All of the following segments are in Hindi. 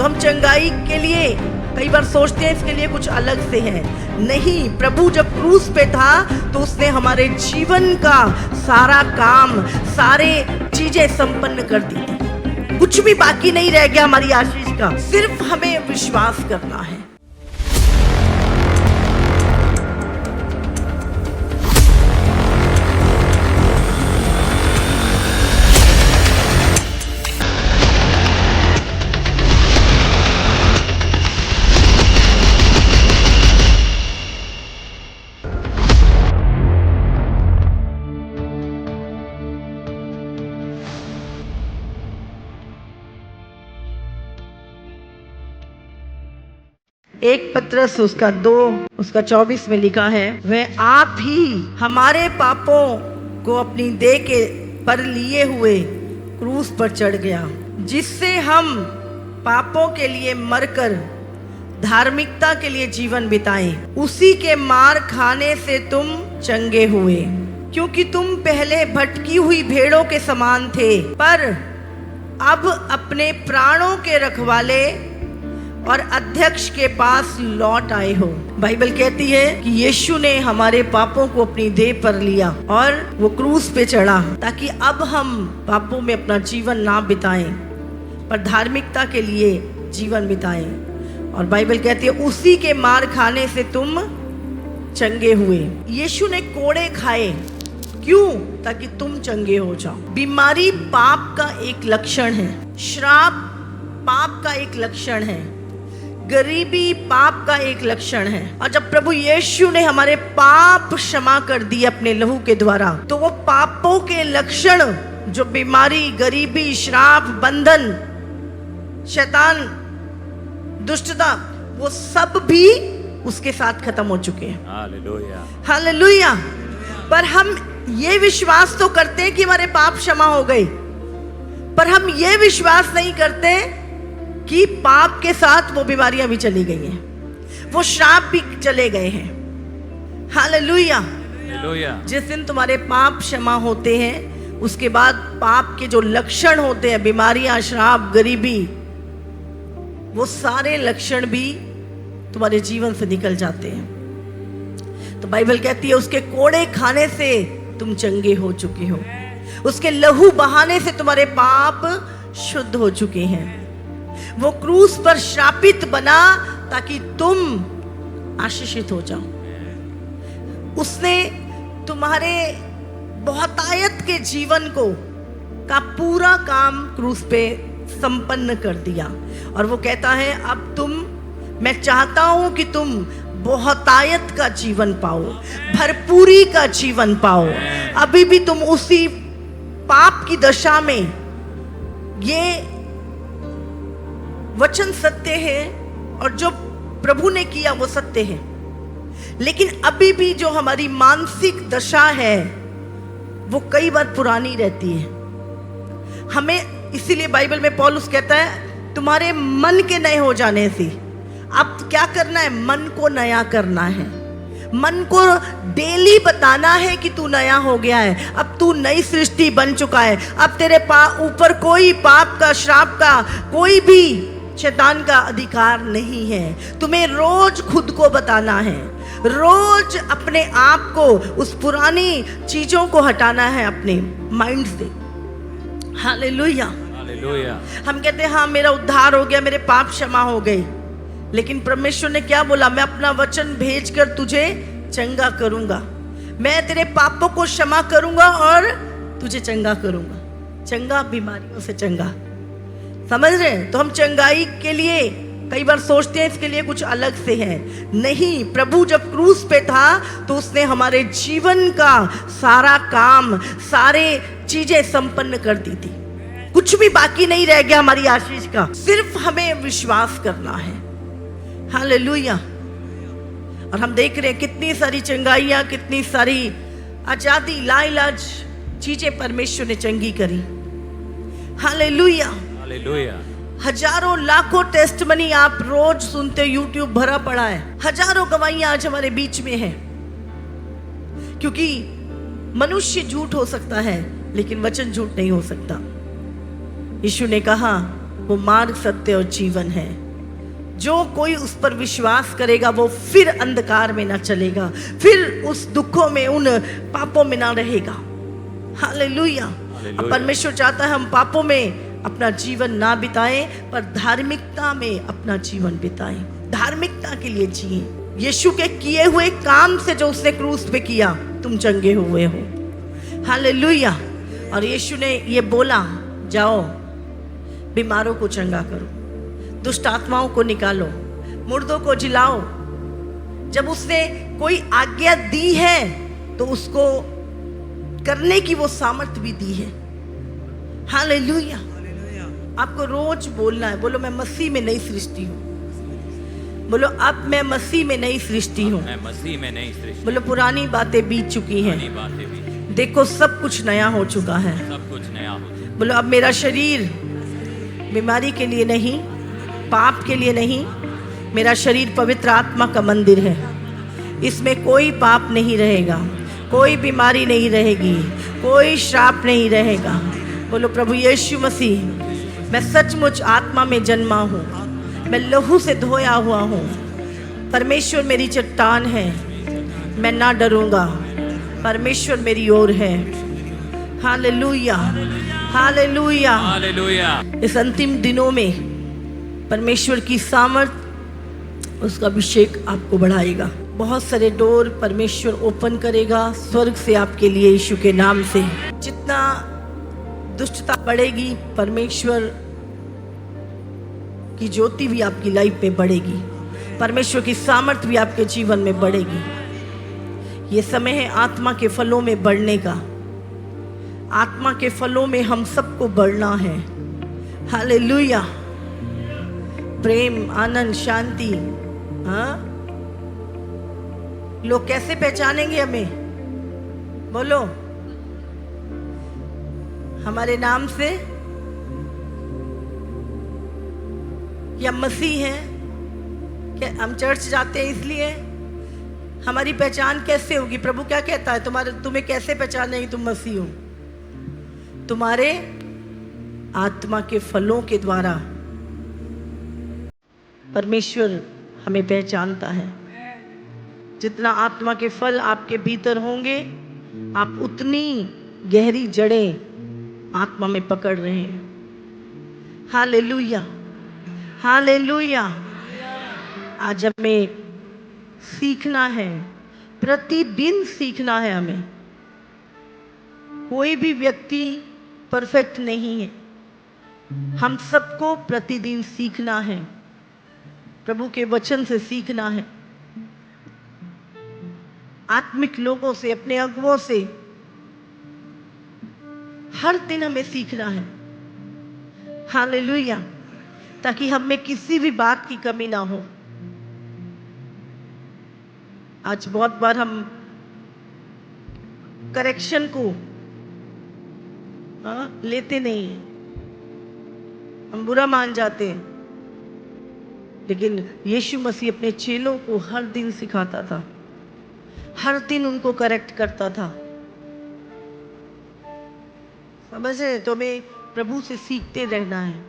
तो हम चंगाई के लिए कई बार सोचते हैं इसके लिए कुछ अलग से है। नहीं, प्रभु जब क्रूस पे था तो उसने हमारे जीवन का सारा काम, सारे चीजें संपन्न कर दी थी। कुछ भी बाकी नहीं रह गया हमारी आशीष का, सिर्फ हमें विश्वास करना है। एक पत्रस उसका 2 उसका 24 में लिखा है, वह आप ही हमारे पापों को अपनी देह के पर लिए हुए क्रूस पर चढ़ गया, जिससे हम पापों के लिए मरकर धार्मिकता के लिए जीवन बिताएं। उसी के मार खाने से तुम चंगे हुए, क्योंकि तुम पहले भटकी हुई भेड़ों के समान थे, पर अब अपने प्राणों के रखवाले और अध्यक्ष के पास लौट आए हो। बाइबल कहती है कि यीशु ने हमारे पापों को अपनी देह पर लिया और वो क्रूस पे चढ़ा, ताकि अब हम पापों में अपना जीवन ना बिताएं, पर धार्मिकता के लिए जीवन बिताएं। और बाइबल कहती है उसी के मार खाने से तुम चंगे हुए। यीशु ने कोड़े खाए, क्यों? ताकि तुम चंगे हो जाओ। बीमारी पाप का एक लक्षण है, श्राप पाप का एक लक्षण है, गरीबी पाप का एक लक्षण है। और जब प्रभु यीशु ने हमारे पाप क्षमा कर दिए अपने लहू के द्वारा, तो वो पापों के लक्षण, जो बीमारी, गरीबी, श्राप, बंधन, शैतान, दुष्टता, वो सब भी उसके साथ खत्म हो चुके हैं। Hallelujah, hallelujah. पर हम ये विश्वास तो करते हैं कि हमारे पाप क्षमा हो गए, पर हम ये विश्वास नहीं करते कि पाप के साथ वो बीमारियां भी चली गई हैं, वो श्राप भी चले गए हैं। Hallelujah, hallelujah. जिस दिन तुम्हारे पाप क्षमा होते हैं, उसके बाद पाप के जो लक्षण होते हैं, बीमारियां, श्राप, गरीबी, वो सारे लक्षण भी तुम्हारे जीवन से निकल जाते हैं। तो बाइबल कहती है उसके कोड़े खाने से तुम चंगे हो चुके हो, उसके लहू बहाने से तुम्हारे पाप शुद्ध हो चुके हैं। वो क्रूस पर श्रापित बना ताकि तुम आशीषित हो जाओ। उसने तुम्हारे बहुतायत के जीवन को का पूरा काम क्रूस पे संपन्न कर दिया। और वो कहता है अब मैं चाहता हूं कि तुम बहुतायत का जीवन पाओ, भरपूरी का जीवन पाओ। अभी भी तुम उसी पाप की दशा में, ये वचन सत्य है और जो प्रभु ने किया वो सत्य है, लेकिन अभी भी जो हमारी मानसिक दशा है वो कई बार पुरानी रहती है। हमें इसीलिए बाइबल में पौलुस कहता है तुम्हारे मन के नए हो जाने से अब क्या करना है, मन को नया करना है, मन को डेली बताना है कि तू नया हो गया है, अब तू नई सृष्टि बन चुका है, अब तेरे ऊपर कोई पाप का, श्राप का, कोई भी शैतान का अधिकार नहीं है। तुम्हें रोज खुद को बताना है, रोज अपने आप को, उस पुरानी चीजों को हटाना है अपने माइंड से। Hallelujah, hallelujah. हम कहते हैं हाँ मेरा उद्धार हो गया, मेरे पाप क्षमा हो गए, लेकिन परमेश्वर ने क्या बोला, मैं अपना वचन भेजकर तुझे चंगा करूंगा, मैं तेरे पापों को क्षमा करूंगा और तुझे चंगा करूंगा। चंगा, बीमारियों से चंगा, समझ रहे हैं? तो हम चंगाई के लिए कई बार सोचते हैं इसके लिए कुछ अलग से है। नहीं, प्रभु जब क्रूस पे था तो उसने हमारे जीवन का सारा काम, सारे चीजें संपन्न कर दी थी। कुछ भी बाकी नहीं रह गया हमारी आशीष का, सिर्फ हमें विश्वास करना है। हालेलुया। और हम देख रहे हैं कितनी सारी चंगाइयां, कितनी सारी आजादी, लाइलाज चीजें परमेश्वर ने चंगी करी। Hallelujah, hallelujah. हजारों लाखों टेस्टमनी आप रोज सुनते, यूट्यूब भरा पड़ा है, हजारों गवाहियां आज हमारे बीच में है। क्योंकि मनुष्य झूठ हो सकता है लेकिन वचन झूठ नहीं हो सकता। यीशु ने कहा वो मार्ग, सत्य और जीवन है। जो कोई उस पर विश्वास करेगा वो फिर अंधकार में ना चलेगा, फिर उस दुखों में, उन पापों में ना रहेगा। हालेलुया। अब परमेश्वर चाहता है हम पापों में अपना जीवन ना बिताएं, पर धार्मिकता में अपना जीवन बिताएं, धार्मिकता के लिए जिए। यीशु के किए हुए काम से जो उसने क्रूस पे किया, तुम चंगे हुए हो। हालेलुया। और यीशु ने ये बोला, जाओ बीमारों को चंगा करो, दुष्ट आत्माओं को निकालो, मुर्दों को जिलाओ। जब उसने कोई आज्ञा दी है तो उसको करने की वो सामर्थ्य भी दी है। हालेलुया। आपको रोज बोलना है, बोलो मैं मसीह में नई सृष्टि हूँ। बोलो अब मैं मसीह में नई सृष्टि हूँ। बोलो पुरानी बातें बीत चुकी हैं, देखो सब कुछ नया हो चुका है। बोलो अब मेरा शरीर बीमारी के लिए नहीं, पाप के लिए नहीं, मेरा शरीर पवित्र आत्मा का मंदिर है। इसमें कोई पाप नहीं रहेगा, कोई बीमारी नहीं रहेगी, कोई श्राप नहीं रहेगा। बोलो प्रभु यीशु मसीह, मैं सचमुच आत्मा में जन्मा हूँ, मैं लहू से धोया हुआ हूँ। परमेश्वर मेरी चट्टान है, मैं ना डरूंगा, परमेश्वर मेरी ओर है। Hallelujah, hallelujah, hallelujah. इस अंतिम दिनों में परमेश्वर की सामर्थ, उसका अभिषेक आपको बढ़ाएगा। बहुत सारे डोर परमेश्वर ओपन करेगा स्वर्ग से आपके लिए, यीशु के नाम से। जितना दुष्टता बढ़ेगी, परमेश्वर की ज्योति भी आपकी लाइफ में बढ़ेगी, परमेश्वर की सामर्थ भी आपके जीवन में बढ़ेगी। ये समय है आत्मा के फलों में बढ़ने का। आत्मा के फलों में हम सबको बढ़ना है। हालेलुया। प्रेम, आनंद, शांति। हाँ, लोग कैसे पहचानेंगे हमें? बोलो, हमारे नाम से कि हम मसीह हैं, क्या हम चर्च जाते हैं इसलिए? हमारी पहचान कैसे होगी? प्रभु क्या कहता है, तुम्हें कैसे पहचानेंगे तुम मसीह हो? तुम्हारे आत्मा के फलों के द्वारा परमेश्वर हमें पहचानता है। जितना आत्मा के फल आपके भीतर होंगे, आप उतनी गहरी जड़ें आत्मा में पकड़ रहे हैं। Hallelujah, hallelujah. आज हमें सीखना है, प्रतिदिन सीखना है हमें। कोई भी व्यक्ति परफेक्ट नहीं है, हम सबको प्रतिदिन सीखना है, प्रभु के वचन से सीखना है, आत्मिक लोगों से, अपने अगुओं से। हर दिन हमें सीखना है। हालेलुया। ताकि हम में किसी भी बात की कमी ना हो। आज बहुत बार हम करेक्शन को लेते नहीं हैं, हम बुरा मान जाते हैं। लेकिन यीशु मसीह अपने चेलों को हर दिन सिखाता था, हर दिन उनको करेक्ट करता था। समझे? तो हमें प्रभु से सीखते रहना है,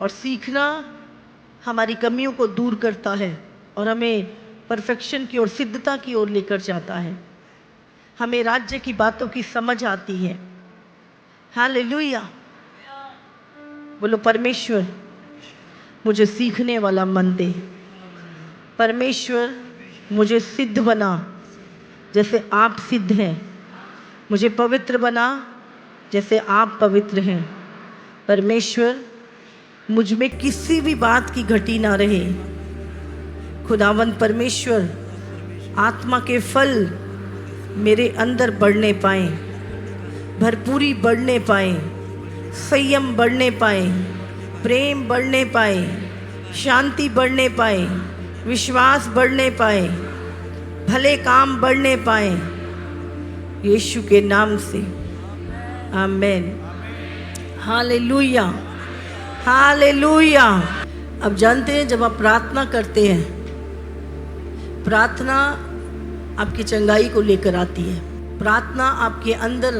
और सीखना हमारी कमियों को दूर करता है और हमें परफेक्शन की ओर, सिद्धता की ओर लेकर जाता है। हमें राज्य की बातों की समझ आती है। हालेलुया। बोलो परमेश्वर मुझे सीखने वाला मन दे। परमेश्वर मुझे सिद्ध बना जैसे आप सिद्ध हैं। मुझे पवित्र बना जैसे आप पवित्र हैं। परमेश्वर मुझ में किसी भी बात की घटी ना रहे। खुदावंद परमेश्वर, आत्मा के फल मेरे अंदर बढ़ने पाए, भरपूरी बढ़ने पाए, संयम बढ़ने पाए, प्रेम बढ़ने पाए, शांति बढ़ने पाए, विश्वास बढ़ने पाए, भले काम बढ़ने पाए, यीशु के नाम से। आमीन। Hallelujah, hallelujah. अब जानते हैं, जब आप प्रार्थना करते हैं, प्रार्थना आपकी चंगाई को लेकर आती है। प्रार्थना आपके अंदर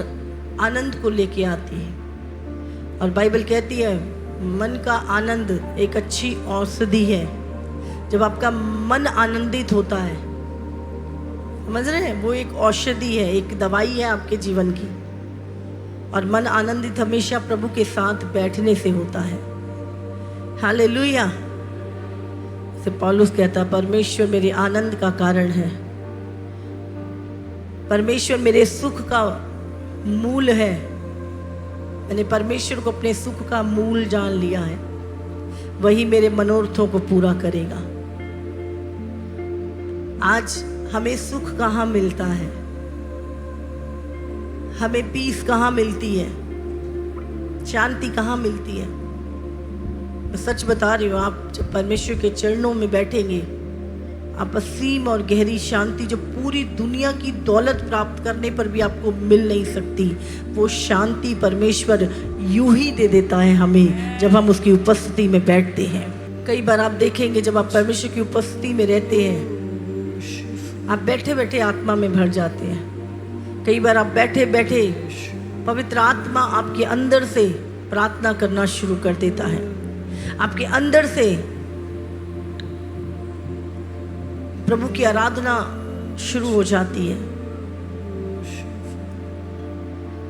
आनंद को लेकर आती है। और बाइबल कहती है मन का आनंद एक अच्छी औषधि है। जब आपका मन आनंदित होता है, समझ रहे हैं, वो एक औषधि है, एक दवाई है आपके जीवन की। और मन आनंदित हमेशा प्रभु के साथ बैठने से होता है। हालेलुया। से पौलुस कहता, परमेश्वर मेरे आनंद का कारण है, परमेश्वर मेरे सुख का मूल है। मैंने परमेश्वर को अपने सुख का मूल जान लिया है, वही मेरे मनोरथों को पूरा करेगा। आज हमें सुख कहाँ मिलता है, हमें पीस कहाँ मिलती है, शांति कहाँ मिलती है? मैं सच बता रही हूँ, आप जब परमेश्वर के चरणों में बैठेंगे, आप असीम और गहरी शांति जो पूरी दुनिया की दौलत प्राप्त करने पर भी आपको मिल नहीं सकती, वो शांति परमेश्वर यूं ही दे देता है हमें जब हम उसकी उपस्थिति में बैठते हैं। कई बार आप देखेंगे जब आप परमेश्वर की उपस्थिति में रहते हैं, आप बैठे बैठे आत्मा में भर जाते हैं। कई बार आप बैठे बैठे पवित्र आत्मा आपके अंदर से प्रार्थना करना शुरू कर देता है, आपके अंदर से प्रभु की आराधना शुरू हो जाती है।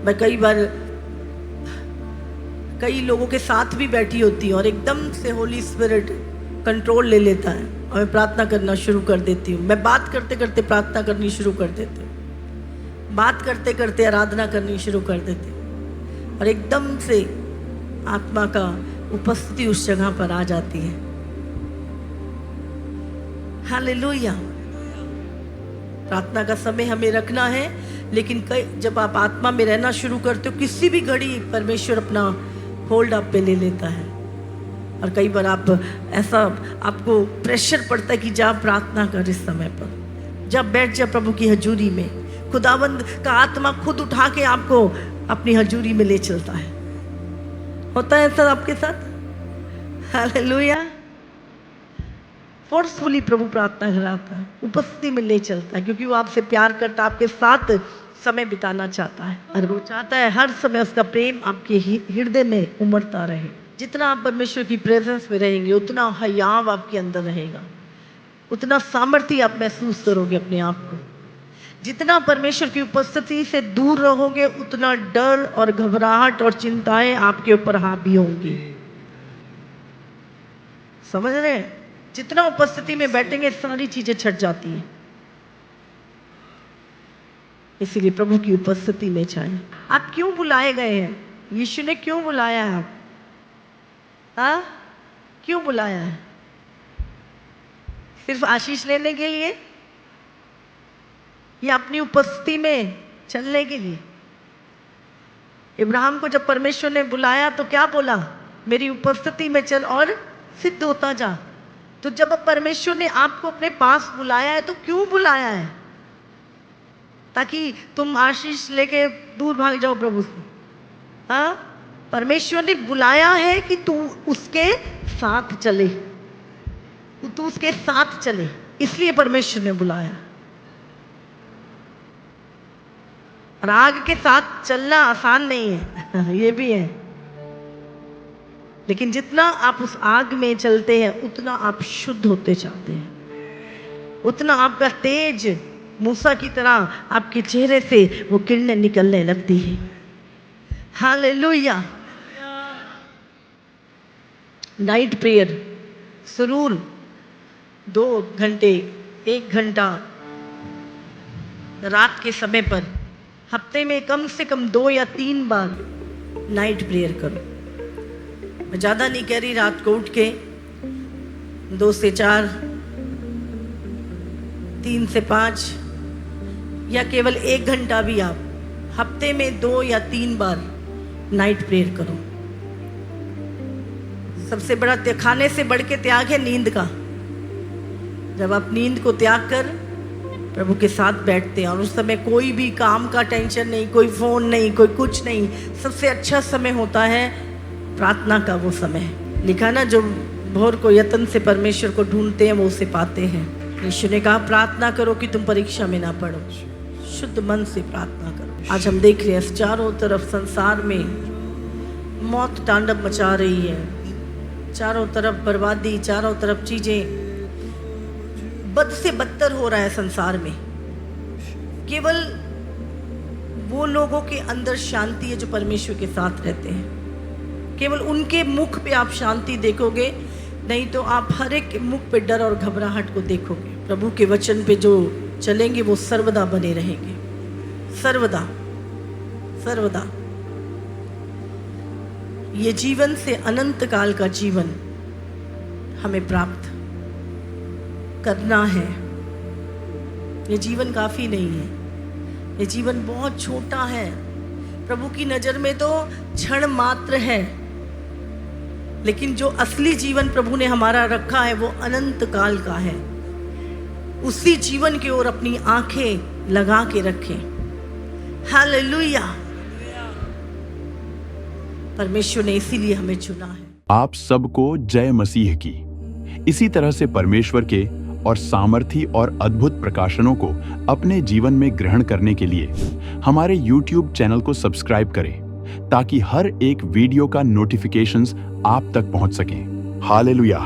मैं कई बार कई लोगों के साथ भी बैठी होती हूँ और एकदम से होली स्पिरिट कंट्रोल ले लेता है और मैं प्रार्थना करना शुरू कर देती हूँ। मैं बात करते करते प्रार्थना करनी शुरू कर देती हूँ, बात करते करते आराधना करनी शुरू कर देती हूँ और एकदम से आत्मा का उपस्थिति उस जगह पर आ जाती है। हालेलुया। प्रार्थना का समय हमें रखना है, लेकिन जब आप आत्मा में रहना शुरू करते हो, किसी भी घड़ी परमेश्वर अपना होल्ड आप पे ले लेता है। और कई बार आप ऐसा आपको प्रेशर पड़ता है कि जा प्रार्थना कर, इस समय पर जब बैठ जा प्रभु की हजूरी में, खुदावंद का आत्मा खुद उठा के आपको अपनी हजूरी में ले चलता है। होता है ऐसा आपके साथ? हालेलुया। फोर्सफुली प्रभु प्रार्थना कराता है, उपस्थिति में ले चलता है, क्योंकि वो आपसे प्यार करता है, आपके साथ समय बिताना चाहता है और वो चाहता है हर समय उसका प्रेम आपके हृदय में उमड़ता रहे। जितना आप परमेश्वर की प्रेजेंस में रहेंगे, उतना हयाव आपके अंदर रहेगा, उतना सामर्थ्य आप महसूस करोगे अपने आप को। जितना परमेश्वर की उपस्थिति से दूर रहोगे, उतना डर और घबराहट और चिंताएं आपके ऊपर हावी होंगी। समझ रहे हैं? जितना उपस्थिति में बैठेंगे, सारी चीजें छट जाती हैं। इसीलिए प्रभु की उपस्थिति में जाएं। आप क्यों बुलाए गए हैं? यीशु ने क्यों बुलाया है? हाँ, क्यों बुलाया है? सिर्फ आशीष लेने के लिए या अपनी उपस्थिति में चलने के लिए? इब्राहिम को जब परमेश्वर ने बुलाया तो क्या बोला? मेरी उपस्थिति में चल और सिद्ध होता जा। तो जब अब परमेश्वर ने आपको अपने पास बुलाया है, तो क्यों बुलाया है? ताकि तुम आशीष लेके दूर भाग जाओ प्रभु से? हाँ, परमेश्वर ने बुलाया है कि तू उसके साथ चले, तू उसके साथ चले, इसलिए परमेश्वर ने बुलाया। राग के साथ चलना आसान नहीं है ये भी है, लेकिन जितना आप उस आग में चलते हैं, उतना आप शुद्ध होते जाते हैं, उतना आपका तेज मूसा की तरह आपके चेहरे से वो किरणें निकलने लगती है। हालेलुया। नाइट प्रेयर जरूर 2 घंटे 1 घंटा रात के समय पर हफ्ते में कम से कम 2 या 3 बार नाइट प्रेयर करो। मैं ज़्यादा नहीं कह रही, रात को उठ के 2 से 4, 3 से 5 या केवल 1 घंटा भी आप हफ्ते में 2 या 3 बार नाइट प्रेयर करो। सबसे बड़ा खाने से बढ़ के त्याग है नींद का। जब आप नींद को त्याग कर प्रभु के साथ बैठते हैं और उस समय कोई भी काम का टेंशन नहीं, कोई फोन नहीं, कोई कुछ नहीं, सबसे अच्छा समय होता है प्रार्थना का वो समय। लिखा ना, जो भोर को यत्न से परमेश्वर को ढूंढते हैं वो उसे पाते हैं। यीशु ने कहा प्रार्थना करो कि तुम परीक्षा में ना पड़ो, शुद्ध मन से प्रार्थना करो। आज हम देख रहे हैं चारों तरफ संसार में मौत तांडव मचा रही है, चारों तरफ बर्बादी, चारों तरफ चीजें बद से बदतर हो रहा है संसार में। केवल वो लोगों के अंदर शांति है जो परमेश्वर के साथ रहते हैं। केवल उनके मुख पे आप शांति देखोगे, नहीं तो आप हर एक के मुख पे डर और घबराहट को देखोगे। प्रभु के वचन पे जो चलेंगे वो सर्वदा बने रहेंगे, सर्वदा सर्वदा। ये जीवन से अनंत काल का जीवन हमें प्राप्त करना है। ये जीवन काफी नहीं है, ये जीवन बहुत छोटा है। प्रभु की नजर में तो क्षण मात्र है, लेकिन जो असली जीवन प्रभु ने हमारा रखा है वो अनंत काल का है। उसी जीवन की ओर अपनी आंखें लगा के रखें। हालेलुया। परमेश्वर ने इसीलिए हमें चुना है। आप सबको जय मसीह की। इसी तरह से परमेश्वर के और सामर्थी और अद्भुत प्रकाशनों को अपने जीवन में ग्रहण करने के लिए हमारे YouTube चैनल को सब्सक्राइब करें, ताकि हर एक वीडियो का नोटिफिकेशंस आप तक पहुंच सकें। हालेलुया।